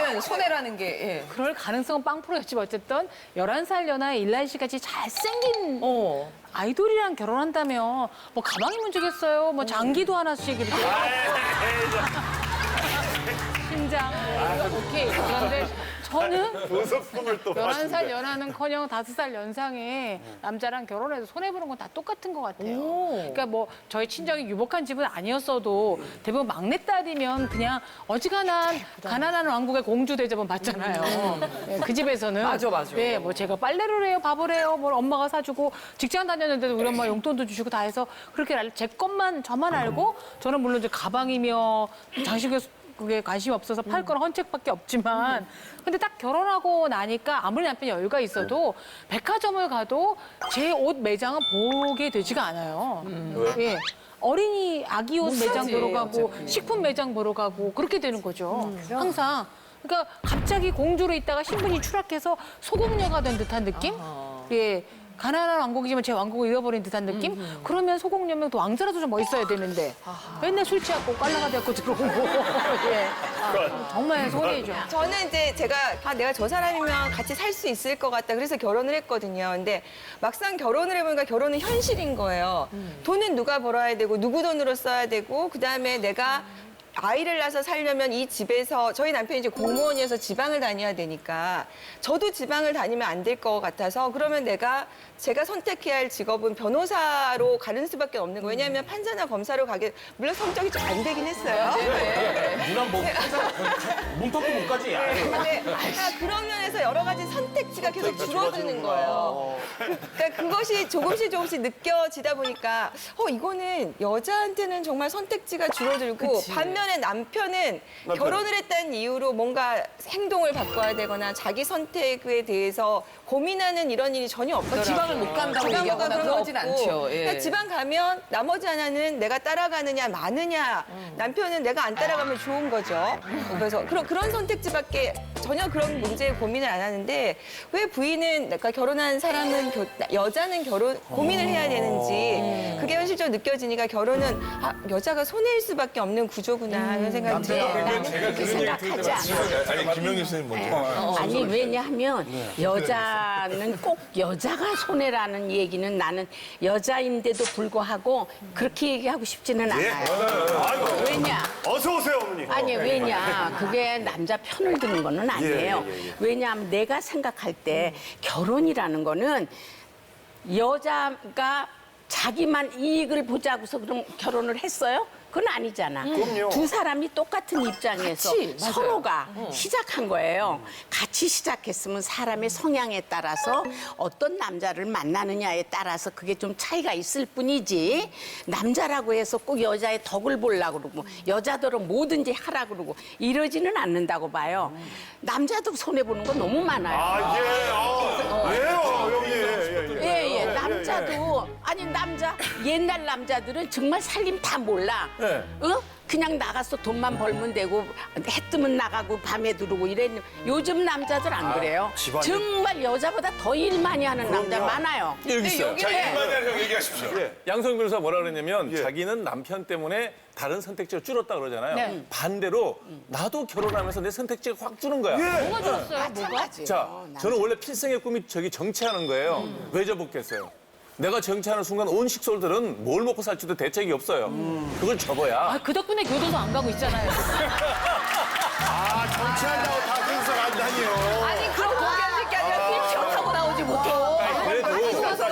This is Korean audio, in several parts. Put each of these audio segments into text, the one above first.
결혼하면 손해라는 게. 예. 그럴 가능성은 빵프로였지만 어쨌든 11살 연하의 일란 씨같이 잘생긴 아이돌이랑 결혼한다면 뭐 가방이 문제겠어요. 뭐 장기도 하나씩 이렇게. 심장. 오케이. 그런데 저는 보석품을 또 11살 연하는커녕 5살 연상의 남자랑 결혼해서 손해보는 건 다 똑같은 것 같아요. 그러니까 뭐 저희 친정이 유복한 집은 아니었어도 대부분 막내딸이면 그냥 어지간한 가난한 왕국의 공주 대접은 받잖아요. 네, 그 집에서는. 맞아, 맞아. 네, 뭐 제가 빨래를 해요, 밥을 해요, 뭐 엄마가 사주고 직장 다녔는데도 우리 엄마 용돈도 주시고 다 해서 그렇게 제 것만 저만 알고 저는 물론 이제 가방이며 장식에 그게 관심이 없어서 팔 건 헌책밖에 없지만 근데 딱 결혼하고 나니까 아무리 남편이 여유가 있어도 백화점을 가도 제 옷 매장은 보게 되지가 않아요. 예. 어린이 아기 옷 매장 사지, 보러 가고 어차피. 식품 매장 보러 가고 그렇게 되는 거죠. 항상. 그러니까 갑자기 공주로 있다가 신분이 추락해서 소공녀가 된 듯한 느낌? 예. 가난한 왕국이지만 제 왕국을 잃어버린 듯한 느낌? 그러면 소공녀면 또 왕자라도 좀 멋있어야 되는데 맨날 술 취하고 깔라가 되고 들어오고 예. 정말 손해죠. 저는 이제 제가 내가 저 사람이면 같이 살 수 있을 것 같다. 그래서 결혼을 했거든요. 근데 막상 결혼을 해보니까 결혼은 현실인 거예요. 돈은 누가 벌어야 되고 누구 돈으로 써야 되고 그다음에 내가 아이를 낳아서 살려면 이 집에서 저희 남편이 이제 공무원이어서 지방을 다녀야 되니까 저도 지방을 다니면 안 될 것 같아서 그러면 제가 선택해야 할 직업은 변호사로 가는 수밖에 없는 거예요. 왜냐하면 판사나 검사로 가게 물론 성적이 좀 안 되긴 했어요. 누나 뭐 문턱도 못 가지. 야. 근데 그런 면에서 여러 가지 선택지가 계속 줄어드는 거예요. 그러니까 그것이 조금씩 느껴지다 보니까 이거는 여자한테는 정말 선택지가 줄어들고 반면에 남편은 결혼을 했다는 이유로 뭔가 행동을 바꿔야 되거나 자기 선택에 대해서 고민하는 이런 일이 전혀 없더라고요. 지방을 못 간다고 지방 얘기하거나 그런 거 그러진 없고. 않죠. 예. 그러니까 지방 가면 나머지 하나는 내가 따라가느냐 마느냐 남편은 내가 안 따라가면 좋은 거죠. 그래서 그런 선택지밖에 전혀 그런 문제에 고민을 안 하는데 왜 부인은 그러니까 결혼한 사람은 여자는 고민을 해야 되는지 그게 현실적으로 느껴지니까 결혼은 여자가 손해일 수밖에 없는 구조구나 이런 생각이 들어요. 제가 그런 얘기 들을 때마다 아니 김영희 선생님 먼저. 아니 왜냐하면 여자는 꼭 여자가 손해라는 얘기는 나는 여자인데도 불구하고 그렇게 얘기하고 싶지는 않아요. 아이고, 왜냐? 어서 오세요 어머니. 아니 왜냐? 그게 남자 편을 드는 거는 아니에요. 예. 왜냐하면 내가 생각할 때 결혼이라는 거는 여자가 자기만 이익을 보자고서 그럼 결혼을 했어요? 그건 아니잖아. 그럼요. 두 사람이 똑같은 입장에서 같이, 맞아요. 서로가 시작한 거예요. 같이 시작했으면 사람의 성향에 따라서 어떤 남자를 만나느냐에 따라서 그게 좀 차이가 있을 뿐이지 남자라고 해서 꼭 여자의 덕을 보려고 그러고 여자들은 뭐든지 하라고 그러고 이러지는 않는다고 봐요. 남자도 손해보는 거 너무 많아요. 왜요 여기? 예, 남자도 아니 옛날 남자들은 정말 살림 다 몰라. 네. 그냥 나가서 돈만 벌면 되고 해 뜨면 나가고 밤에 들어오고 이랬는데 요즘 남자들 안 그래요. 집안일. 정말 여자보다 더 일 많이 하는 남자 많아요. 여기 있어요. 자 일만한 형 얘기하십시오. 양성 변호사 뭐라 그랬냐면 예. 자기는 남편 때문에 다른 선택지가 줄었다 그러잖아요. 네. 반대로 나도 결혼하면서 내 선택지가 확 주는 거야. 뭐가 들었어요? 뭐가? 자, 저는 원래 필생의 꿈이 정치하는 거예요. 왜 접었겠어요? 내가 정치하는 순간 온 식솔들은 뭘 먹고 살지도 대책이 없어요. 그걸 접어야. 그 덕분에 교도소 안 가고 있잖아요. 정치한다고 다 근서 간다니요. 아니 그런 공개할 게 아니라 필터 타고 나오지 보통. 그래도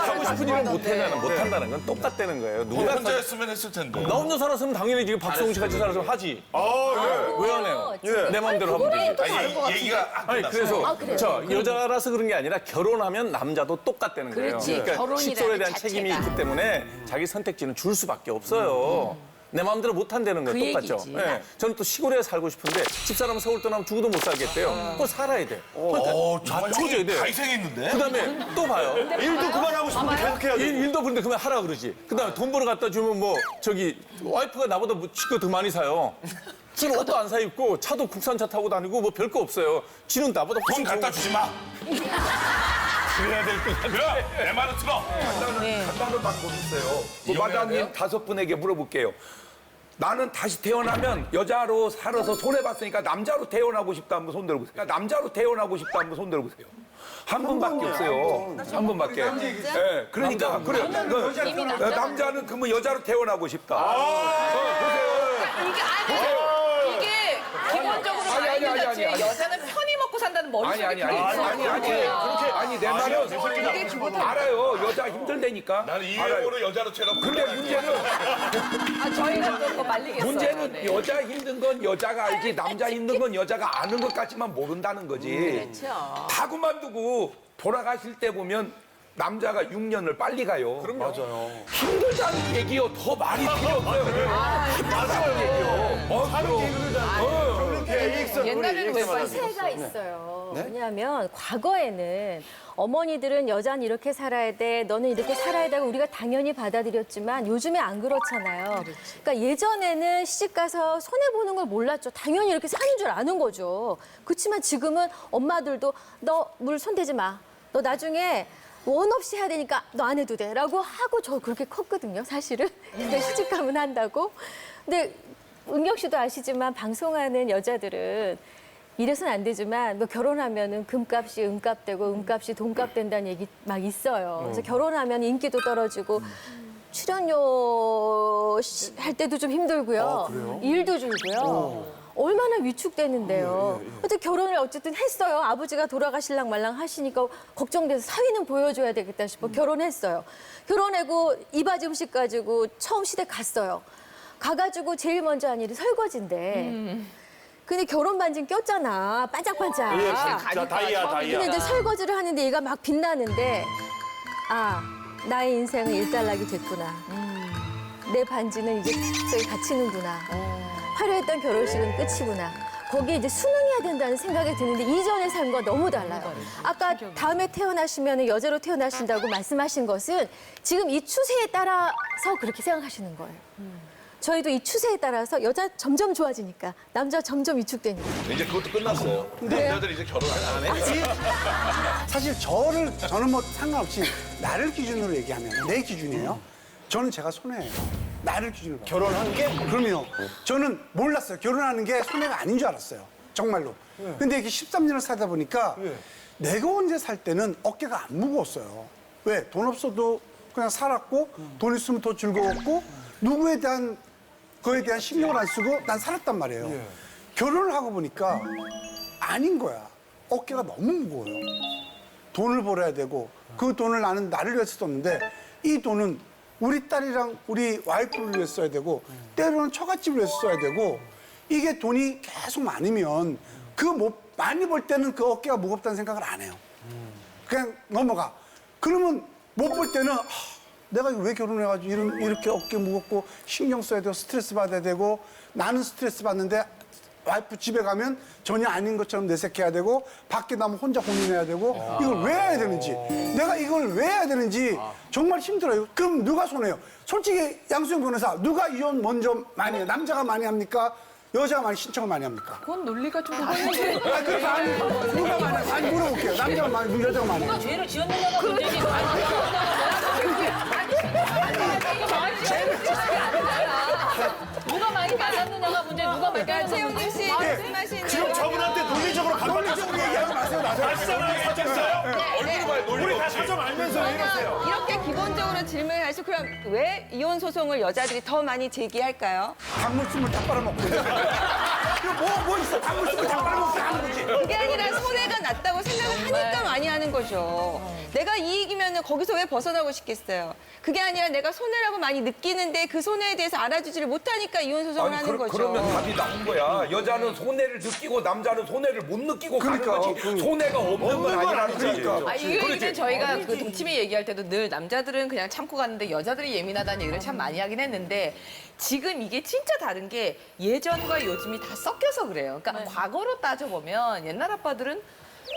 하고 싶은 일을 못한다는 건 똑같다는 거예요. 누가 혼자였으면 했을 텐데. 나 혼자 살았으면 당연히 지금 박성웅 씨 같이 살았으면 하지. 왜 안 해요? 예. 내 마음대로 하면 되지. 아니 얘기가 아니 그래서 자 여자라서 그런 게 아니라 결혼하면 남자도 똑같다는 거예요. 그렇지. 결혼이라는 식솔에 대한 자체가. 책임이 있기 때문에 자기 선택지는 줄 수밖에 없어요. 내 마음대로 못 한다는 건 그 똑같죠. 얘기지. 예. 저는 또 시골에 살고 싶은데 집사람은 서울 떠나면 죽어도 못 살겠대요. 그거 살아야 돼. 정말 줘줘야 돼요. 다 희생했는데. 그다음에 또 봐요. 일도 그만하고 싶은데 계속해야 돼. 일도 그런데 그만 하라 그러지. 그다음에 돈 벌어 갖다 주면 뭐 저기 와이프가 나보다 뭐 치고 더 많이 사요. 지는 옷도 안 사 입고 차도 국산차 타고 다니고 뭐 별거 없어요. 지는 나보다 돈 훨씬 갖다 좋은- 주지 마. 그래야 될 것 같아. 그럼 내 말을 들어. 간단한 방법 있어요. 뭐 마담님 5분에게 물어볼게요. 나는 다시 태어나면 여자로 살아서 손해봤으니까 남자로 태어나고 싶다 한번 손 들어보세요. 남자로 태어나고 싶다 한번 손 들어보세요. 한 분밖에 없어요. 한 분밖에. 예, 그러니까 그래. 남자는 그러면 여자로 태어나고 싶다. 이게 아니에요. 이게 기본적으로 아니. 여자는 편히 먹고 산다는 머릿속에 아니. 들어있어요. 내 말은 알아요. 여자 힘들다니까. 나는 이 알아요. 외모로 여자로 태어나고. 근데 문제는 저희가 또 그거 말리겠어요. 문제는 네. 여자 힘든 건 여자가 알지 남자 힘든 건 여자가 아는 것 같지만 모른다는 거지. 그렇죠. 다 그만두고 돌아가실 때 보면 남자가 6년을 빨리 가요. 그럼 맞아요. 힘들다는 얘기요. 더 말이 필요 없어요. 힘들다는 얘기요. 옛날에는 왜 빨리 차이가 있어요. 왜냐하면 과거에는 어머니들은 여자는 이렇게 살아야 돼, 너는 이렇게 살아야 되고 우리가 당연히 받아들였지만 요즘에 안 그렇잖아요. 그러니까 예전에는 시집가서 손해보는 걸 몰랐죠. 당연히 이렇게 사는 줄 아는 거죠. 그렇지만 지금은 엄마들도 너 물 손대지 마. 너 나중에 원 없이 해야 되니까 너 안 해도 돼. 라고 하고 저 그렇게 컸거든요, 사실은. 근데 시집가면 한다고. 근데 은경 씨도 아시지만 방송하는 여자들은 이래서는 안 되지만 뭐 결혼하면은 금값이 은값 되고 은값이 돈값 된다는 얘기 막 있어요. 그래서 결혼하면 인기도 떨어지고 출연료 할 때도 좀 힘들고요. 일도 줄고요. 얼마나 위축되는데요. 근데 결혼을 어쨌든 했어요. 아버지가 돌아가실랑 말랑 하시니까 걱정돼서 사위는 보여줘야 되겠다 싶어 결혼했어요. 결혼하고 이바지 음식 가지고 처음 시댁 갔어요. 가가지고 제일 먼저 한 일이 설거지인데 근데 결혼 반지는 꼈잖아. 반짝반짝. 자, 다이아. 근데 이제 설거지를 하는데 얘가 막 빛나는데 아, 나의 인생은 일단락이 됐구나. 내 반지는 이제 저기 갇히는구나. 화려했던 결혼식은 끝이구나. 거기에 이제 순응해야 된다는 생각이 드는데 이전의 삶과 너무 달라요. 아까 다음에 태어나시면 여자로 태어나신다고 말씀하신 것은 지금 이 추세에 따라서 그렇게 생각하시는 거예요. 저희도 이 추세에 따라서 여자 점점 좋아지니까 남자 점점 위축되니까. 이제 그것도 끝났어요. 남자들 이제 결혼 안 해. 사실 저는 뭐 상관없이 나를 기준으로 얘기하면 내 기준이에요. 저는 제가 손해예요. 나를 기준으로. 결혼한 게? 그럼요. 저는 몰랐어요. 결혼하는 게 손해가 아닌 줄 알았어요. 정말로. 근데 이게 13년을 살다 보니까 내가 혼자 살 때는 어깨가 안 무거웠어요. 왜? 돈 없어도 그냥 살았고 돈 있으면 더 즐거웠고 누구에 대한 거에 대한 신경을 안 쓰고 난 살았단 말이에요. 결혼을 하고 보니까 아닌 거야. 어깨가 너무 무거워요. 돈을 벌어야 되고 그 돈을 나는 나를 위해서 썼는데 이 돈은 우리 딸이랑 우리 와이프를 위해서 써야 되고 때로는 처갓집을 위해서 써야 되고 이게 돈이 계속 많으면 많이 벌 때는 그 어깨가 무겁다는 생각을 안 해요. 그냥 넘어가. 그러면 못 벌 때는 내가 왜 결혼해가지고 이렇게 어깨 무겁고 신경 써야 되고 스트레스 받아야 되고 나는 스트레스 받는데 와이프 집에 가면 전혀 아닌 것처럼 내색해야 되고 밖에 나면 혼자 고민해야 되고 이걸 왜 해야 되는지 내가 이걸 왜 해야 되는지 정말 힘들어요. 그럼 누가 손해요? 솔직히 양수영 변호사 누가 이혼 먼저 많이 해요? 남자가 많이 합니까? 여자가 많이 신청을 많이 합니까? 그건 논리가 좀 그러니까 아니, 누가 많이 해요? 아니 물어볼게요. 남자가 많이 해요? 여자가 많이 해요? 죄를 지었느냐가 문제지. 누가 많이 맞았느냐가 문제, 누가 많이 그러니까 때렸느냐가 최영님 씨 말씀하시는 지금 저분한테 논리적으로 논리적으로 얘기하지 마세요. 발상을 사셨어요? 얼굴을 봐요. 우리 다 사정 알면서 왜 이러세요? 이렇게 기본적으로 질문을 하시고 그럼 왜 이혼 소송을 여자들이 더 많이 제기할까요? 단물숨을 다 빨아먹고. 이거 뭐 있어? 단물숨을 다 빨아먹게 하는 거지. 그게 아니라 손해가 났다고 생각을 하니까 많이 하는 거죠. 내가 이익이면 거기서 왜 벗어나고 싶겠어요. 그게 아니라 내가 손해라고 많이 느끼는데 그 손해에 대해서 알아주지를 못하니까 이혼 소송을 하는 거죠. 그러면 답이 나온 거야. 여자는 손해를 느끼고 남자는 손해를 못 느끼고 그러니까, 가는 거지. 손해가 없는 건 아니라는 거지. 그러니까. 이거 이제 저희가 그 동치미 얘기할 때도 늘 남자들은 그냥 참고 갔는데 여자들이 예민하다는 얘기를 참 많이 하긴 했는데 지금 이게 진짜 다른 게 예전과 요즘이 다 섞여서 그래요. 그러니까 과거로 따져보면 옛날 아빠들은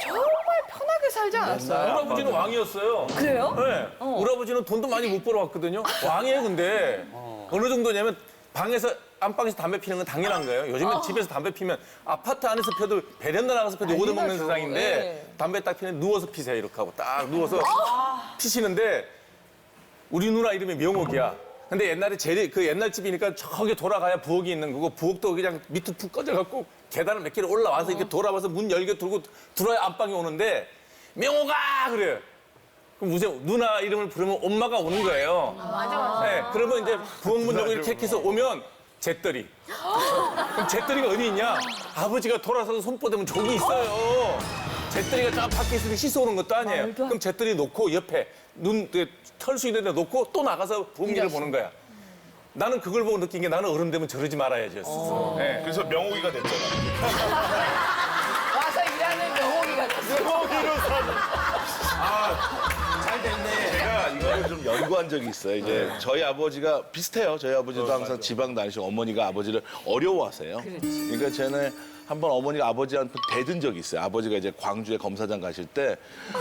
정말 편하게 살지 않았어요. 우리 아버지는 왕이었어요. 그래요? 네. 우리 아버지는 돈도 많이 못 벌어왔거든요. 왕이에요, 근데. 어느 정도냐면 방에서 안방에서 담배 피는 건 당연한 거예요. 요즘엔 집에서 담배 피면 아파트 안에서 펴도 베란다 나가서 펴도 얻어먹는 세상인데 네. 담배 딱 피면 누워서 피세요 이렇게 하고 딱 누워서 피시는데 우리 누나 이름이 명옥이야. 근데 옛날에 그 옛날 집이니까 저기 돌아가야 부엌이 있는 거고 부엌도 그냥 밑에 푹 꺼져갖고 계단을 몇 개를 올라와서 이렇게 돌아와서 문 열게 들고 들어야 안방에 오는데 명호가 그래요. 그럼 무슨 누나 이름을 부르면 엄마가 오는 거예요. 맞아. 네, 그러면 이제 부엌 문 열고 이렇게 해서 오면 잿더리. 그럼 잿더리가 어디 있냐? 아버지가 돌아서서 손뻗으면 저기 있어요. 잿더리가 저 밖에 있으면 씻어오는 것도 아니에요. 그럼 잿더리 놓고 옆에 털수 있는 데 놓고 또 나가서 부엌 일을 보는 거야. 나는 그걸 보고 느낀 게 나는 어른 되면 저러지 말아야지였어. 네. 그래서 명호이가 됐잖아. 와서 일하는 명호기가 됐어. 명호이로 잘 됐네. 제가 이거를 좀 연구한 적이 있어요. 이제 저희 아버지가 비슷해요. 저희 아버지도 항상 지방 다니시고 어머니가 아버지를 어려워하세요. 그러니까 쟤는 한번 어머니가 아버지한테 대든 적이 있어요. 아버지가 이제 광주에 검사장 가실 때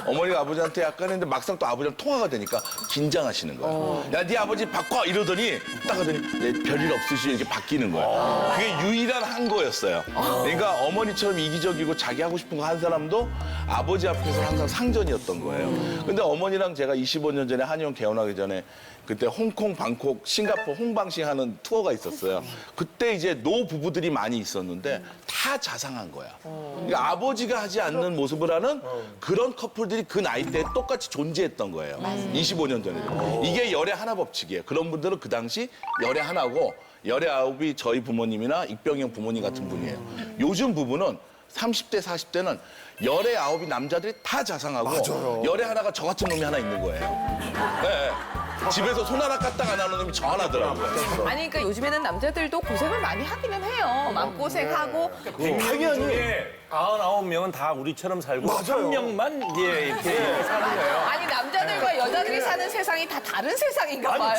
어머니가 아버지한테 약간 했는데 막상 또 아버지랑 통화가 되니까 긴장하시는 거예요. 야, 네 아버지 바꿔! 이러더니 딱 하더니 네, 별일 없으시죠? 이렇게 바뀌는 거예요. 그게 유일한 한 거였어요. 그러니까 어머니처럼 이기적이고 자기 하고 싶은 거 한 사람도 아버지 앞에서 항상 상전이었던 거예요. 근데 어머니랑 제가 25년 전에 한의원 개원하기 전에 그때 홍콩, 방콕, 싱가포르 홍방시 하는 투어가 있었어요. 그때 이제 노 부부들이 많이 있었는데 다 자상한 거야. 그러니까 아버지가 하지 않는 모습을 하는 그런 커플들이 그 나이 때 똑같이 존재했던 거예요. 25년 전에도. 이게 열의 하나 법칙이에요. 그런 분들은 그 당시 열의 하나고 열의 아홉이 저희 부모님이나 익병형 부모님 같은 분이에요. 요즘 부부는 30대, 40대는 열의 아홉이 남자들이 다 자상하고 열의 하나가 저 같은 놈이 하나 있는 거예요. 네. 집에서 손 하나 까딱 안 하는 놈이 저 하나더라고요. 아니 그러니까 요즘에는 남자들도 고생을 많이 하기는 해요. 마음고생하고. 100명 중에 99명은 다 우리처럼 살고 한 명만 이제 이렇게 사는 거예요. 아니 남자들과 여자들이 사는 세상이 다 다른 세상인가 봐요.